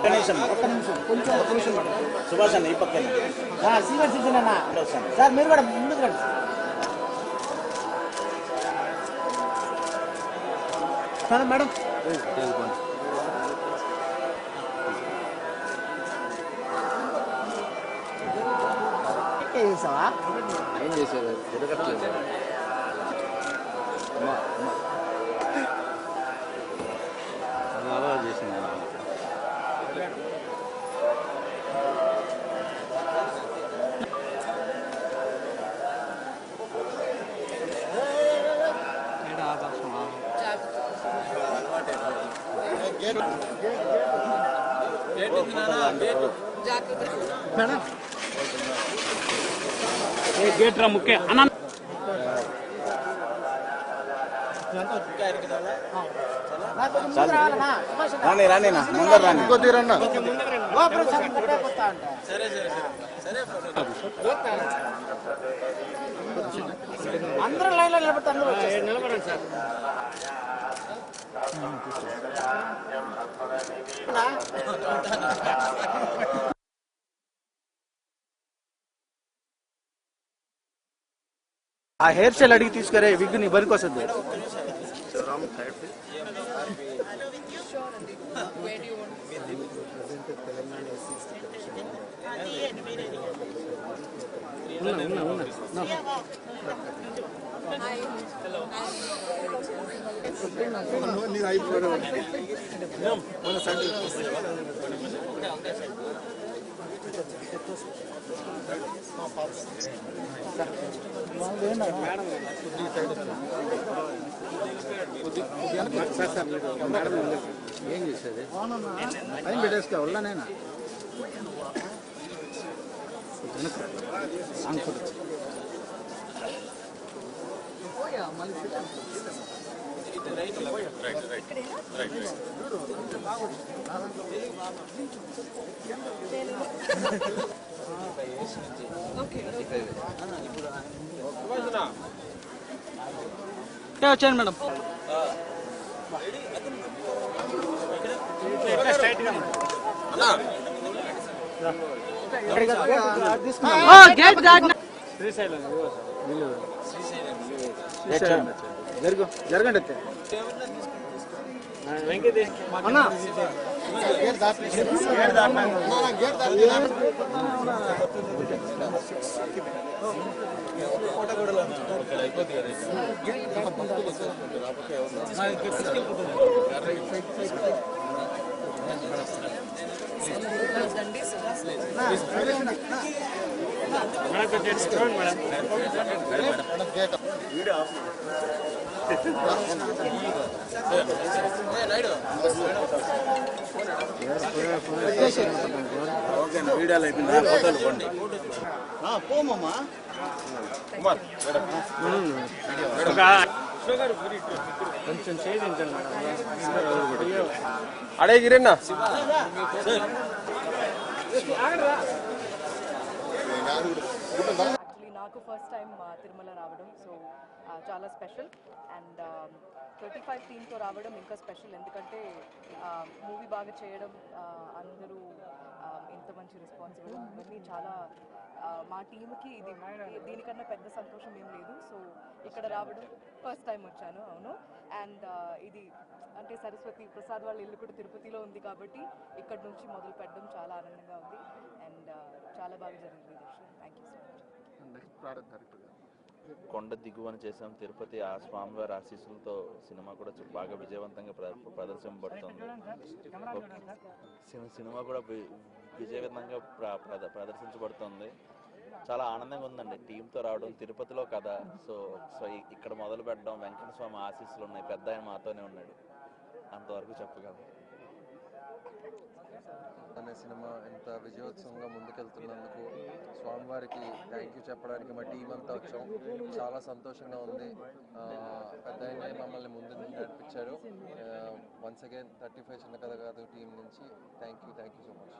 కొంచెం సుభాష్ అన్న ఈ పక్కన సీనియర్ సిటిజన్ అన్న సార్ మీరు కూడా ముందుకు రండి సార్ మేడం చేసావా ఏం చేసేది తిరగట్లేదు అలా చేసింది गेट रा मुख्य अना రాని రాని నా ముందర రాని కొద్ది రన్న అందరూ లైన్ లో నిలబడతారు నిలబడండి సార్ ఆ హెయిర్ స్టైల్ అడిగి తీసుకురే విగ్ నీ బరికి వస్తుంది ఏం చేసేది టైం పెట్టేసుకో వాళ్ళనేనా వచ్చాను మేడం జరగండి అన్నా వీడియోలో అయిపోయింది ఫోటోలు కొండి పోమమ్మా కొంచెం చేయించండి అడే గిరన్నా నాకు ఫస్ట్ టైం తిరుమల రావడం సో చాలా స్పెషల్ అండ్ 35 టీమ్తో రావడం ఇంకా స్పెషల్ ఎందుకంటే మూవీ బాగా చేయడం అందరూ ఇంత మంచి రెస్పాన్స్ ఇవ్వడం ఇవన్నీ చాలా మా టీంకి ఇది దీనికన్నా పెద్ద సంతోషం ఏం లేదు సో ఇక్కడ రావడం ఫస్ట్ టైం వచ్చాను అవును అండ్ ఇది అంటే సరస్వతి ప్రసాద్ వాళ్ళ ఇల్లు కూడా తిరుపతిలో ఉంది కాబట్టి ఇక్కడ నుంచి మొదలు పెట్టడం చాలా ఆనందంగా ఉంది అండ్ చాలా బాగా జరిగింది దర్శనం థ్యాంక్ యూ సో మచ్ కొండ దిగువన చేసాం తిరుపతి ఆ స్వామివారి ఆశీస్సులతో సినిమా కూడా బాగా విజయవంతంగా ప్రదర్శింపబడుతుంది సినిమా కూడా విజయవంతంగా ప్రదర్శించబడుతుంది చాలా ఆనందంగా ఉందండి టీంతో రావడం తిరుపతిలో కదా సో ఇక్కడ మొదలు పెట్టడం వెంకట స్వామి ఆశీస్సులు ఉన్నాయి పెద్ద ఆయన మాతోనే ఉన్నాడు అంతవరకు చెప్పగలను అనే సినిమా ఇంత విజయోత్సవంగా ముందుకెళ్తున్నందుకు స్వామివారికి థ్యాంక్ యూ చెప్పడానికి మా టీం అంతా వచ్చాం చాలా సంతోషంగా ఉంది పెద్ద ఆయన మమ్మల్ని ముందు నడిపించారు వన్స్ అగైన్ 35 చిన్న కథ కాదు టీం నుంచి థ్యాంక్ యూ సో మచ్